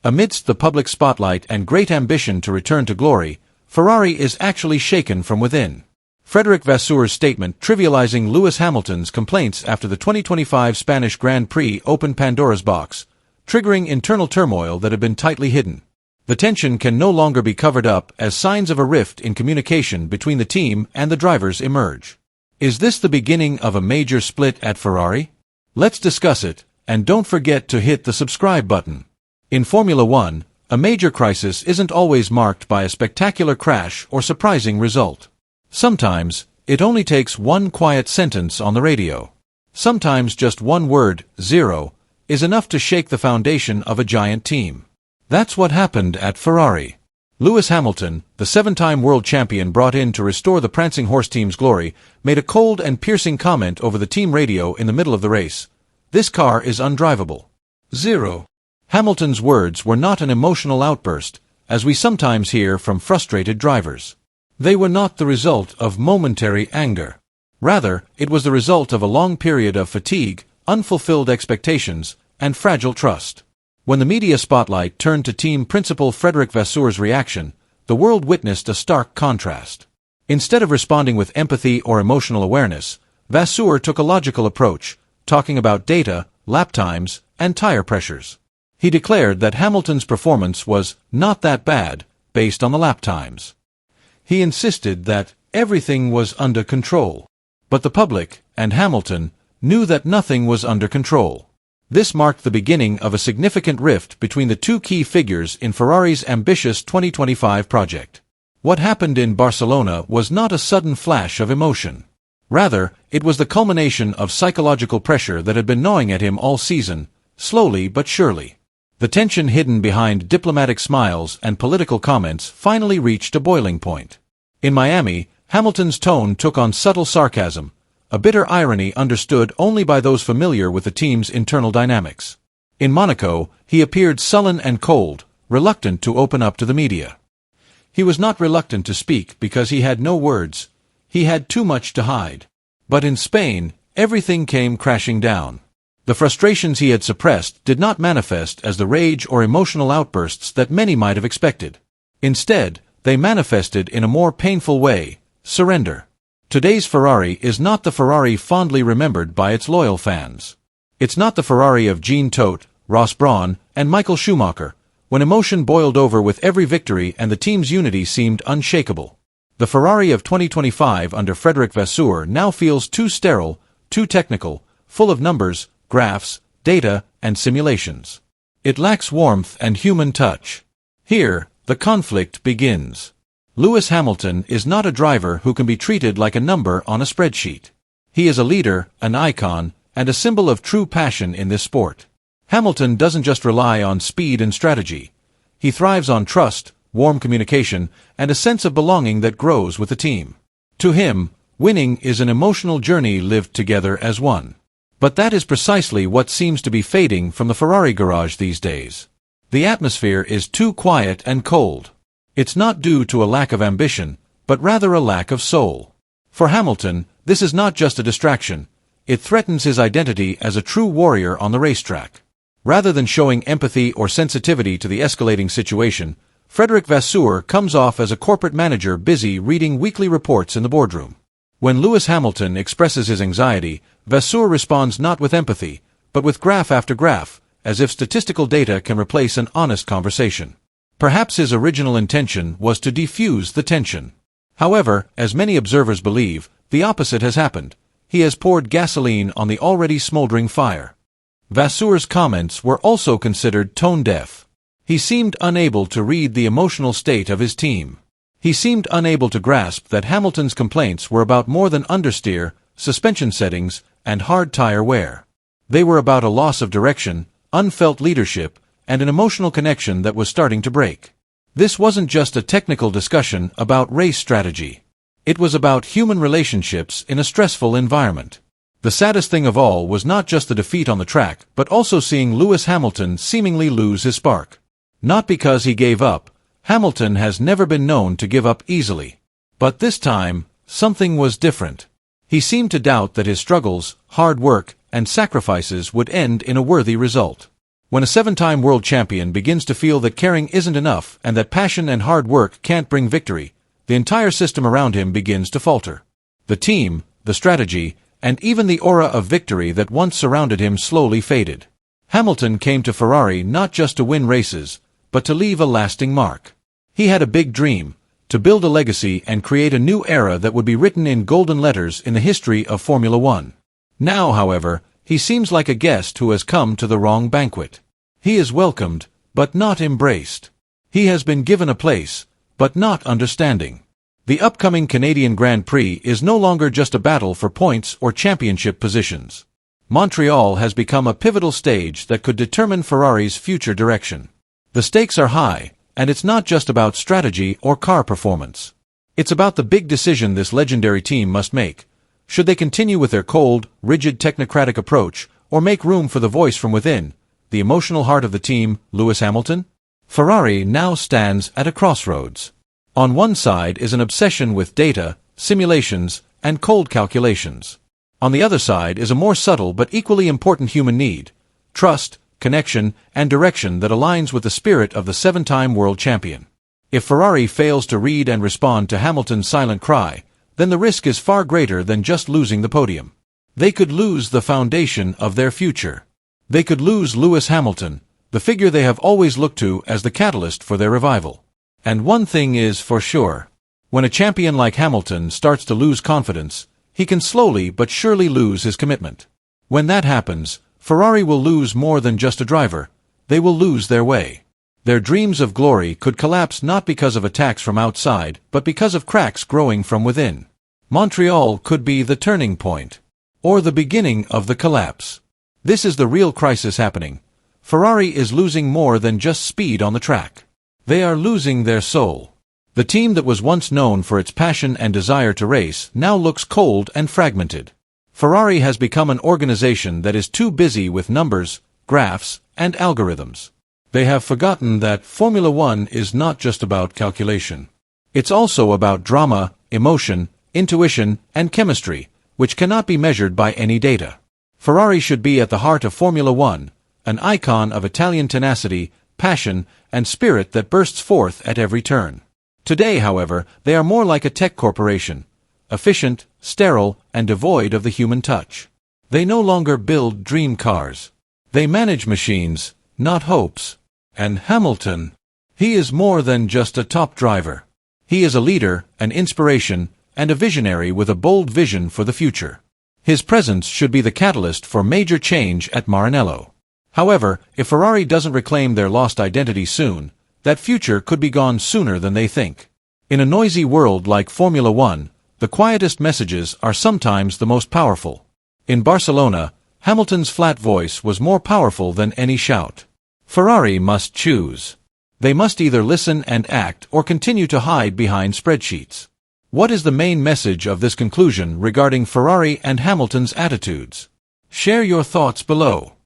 Amidst the public spotlight and great ambition to return to glory, Ferrari is actually shaken from within. Frederic Vasseur's statement trivializing Lewis Hamilton's complaints after the 2025 Spanish Grand Prix opened Pandora's box, triggering internal turmoil that had been tightly hidden. The tension can no longer be covered up as signs of a rift in communication between the team and the drivers emerge. Is this the beginning of a major split at Ferrari? Let's discuss it, and don't forget to hit the subscribe button. In Formula One, a major crisis isn't always marked by a spectacular crash or surprising result. Sometimes, it only takes one quiet sentence on the radio. Sometimes just one word, zero, is enough to shake the foundation of a giant team. That's what happened at Ferrari. Lewis Hamilton, the seven-time world champion brought in to restore the prancing horse team's glory, made a cold and piercing comment over the team radio in the middle of the race. "This car is undrivable." Zero. Hamilton's words were not an emotional outburst, as we sometimes hear from frustrated drivers. They were not the result of momentary anger. Rather, it was the result of a long period of fatigue, unfulfilled expectations, and fragile trust. When the media spotlight turned to team principal Frederic Vasseur's reaction, the world witnessed a stark contrast. Instead of responding with empathy or emotional awareness, Vasseur took a logical approach, talking about data, lap times, and tire pressures. He declared that Hamilton's performance was not that bad, based on the lap times. He insisted that everything was under control. But the public, and Hamilton, knew that nothing was under control. This marked the beginning of a significant rift between the two key figures in Ferrari's ambitious 2025 project. What happened in Barcelona was not a sudden flash of emotion. Rather, it was the culmination of psychological pressure that had been gnawing at him all season, slowly but surely. The tension hidden behind diplomatic smiles and political comments finally reached a boiling point. In Miami, Hamilton's tone took on subtle sarcasm, a bitter irony understood only by those familiar with the team's internal dynamics. In Monaco, he appeared sullen and cold, reluctant to open up to the media. He was not reluctant to speak because he had no words. He had too much to hide. But in Spain, everything came crashing down. The frustrations he had suppressed did not manifest as the rage or emotional outbursts that many might have expected. Instead, they manifested in a more painful way: surrender. Today's Ferrari is not the Ferrari fondly remembered by its loyal fans. It's not the Ferrari of Jean Todt, Ross Brawn, and Michael Schumacher, when emotion boiled over with every victory and the team's unity seemed unshakable. The Ferrari of 2025 under Frederic Vasseur now feels too sterile, too technical, full of numbers, graphs, data, and simulations. It lacks warmth and human touch. Here, the conflict begins. Lewis Hamilton is not a driver who can be treated like a number on a spreadsheet. He is a leader, an icon, and a symbol of true passion in this sport. Hamilton doesn't just rely on speed and strategy. He thrives on trust, warm communication, and a sense of belonging that grows with the team. To him, winning is an emotional journey lived together as one. But that is precisely what seems to be fading from the Ferrari garage these days. The atmosphere is too quiet and cold. It's not due to a lack of ambition, but rather a lack of soul. For Hamilton, this is not just a distraction. It threatens his identity as a true warrior on the racetrack. Rather than showing empathy or sensitivity to the escalating situation, Frederic Vasseur comes off as a corporate manager busy reading weekly reports in the boardroom. When Lewis Hamilton expresses his anxiety, Vasseur responds not with empathy, but with graph after graph, as if statistical data can replace an honest conversation. Perhaps his original intention was to defuse the tension. However, as many observers believe, the opposite has happened. He has poured gasoline on the already smoldering fire. Vasseur's comments were also considered tone-deaf. He seemed unable to read the emotional state of his team. He seemed unable to grasp that Hamilton's complaints were about more than understeer, suspension settings, and hard tire wear. They were about a loss of direction, unfelt leadership, and an emotional connection that was starting to break. This wasn't just a technical discussion about race strategy. It was about human relationships in a stressful environment. The saddest thing of all was not just the defeat on the track, but also seeing Lewis Hamilton seemingly lose his spark. Not because he gave up. Hamilton has never been known to give up easily. But this time, something was different. He seemed to doubt that his struggles, hard work, and sacrifices would end in a worthy result. When a seven-time world champion begins to feel that caring isn't enough and that passion and hard work can't bring victory, the entire system around him begins to falter. The team, the strategy, and even the aura of victory that once surrounded him slowly faded. Hamilton came to Ferrari not just to win races, but to leave a lasting mark. He had a big dream, to build a legacy and create a new era that would be written in golden letters in the history of Formula One. Now, however, he seems like a guest who has come to the wrong banquet. He is welcomed, but not embraced. He has been given a place, but not understanding. The upcoming Canadian Grand Prix is no longer just a battle for points or championship positions. Montreal has become a pivotal stage that could determine Ferrari's future direction. The stakes are high, and it's not just about strategy or car performance. It's about the big decision this legendary team must make. Should they continue with their cold, rigid technocratic approach, or make room for the voice from within, the emotional heart of the team, Lewis Hamilton? Ferrari now stands at a crossroads. On one side is an obsession with data, simulations, and cold calculations. On the other side is a more subtle but equally important human need: trust, connection, and direction that aligns with the spirit of the seven-time world champion. If Ferrari fails to read and respond to Hamilton's silent cry, then the risk is far greater than just losing the podium. They could lose the foundation of their future. They could lose Lewis Hamilton, the figure they have always looked to as the catalyst for their revival. And one thing is for sure: when a champion like Hamilton starts to lose confidence, he can slowly but surely lose his commitment. When that happens, Ferrari will lose more than just a driver. They will lose their way. Their dreams of glory could collapse not because of attacks from outside, but because of cracks growing from within. Montreal could be the turning point, or the beginning of the collapse. This is the real crisis happening. Ferrari is losing more than just speed on the track. They are losing their soul. The team that was once known for its passion and desire to race now looks cold and fragmented. Ferrari has become an organization that is too busy with numbers, graphs, and algorithms. They have forgotten that Formula One is not just about calculation. It's also about drama, emotion, intuition, and chemistry, which cannot be measured by any data. Ferrari should be at the heart of Formula One, an icon of Italian tenacity, passion, and spirit that bursts forth at every turn. Today, however, they are more like a tech corporation, efficient, sterile, and devoid of the human touch. They no longer build dream cars. They manage machines, not hopes. And Hamilton, he is more than just a top driver. He is a leader, an inspiration, and a visionary with a bold vision for the future. His presence should be the catalyst for major change at Maranello. However, if Ferrari doesn't reclaim their lost identity soon, that future could be gone sooner than they think. In a noisy world like Formula One, the quietest messages are sometimes the most powerful. In Barcelona, Hamilton's flat voice was more powerful than any shout. Ferrari must choose. They must either listen and act or continue to hide behind spreadsheets. What is the main message of this conclusion regarding Ferrari and Hamilton's attitudes? Share your thoughts below.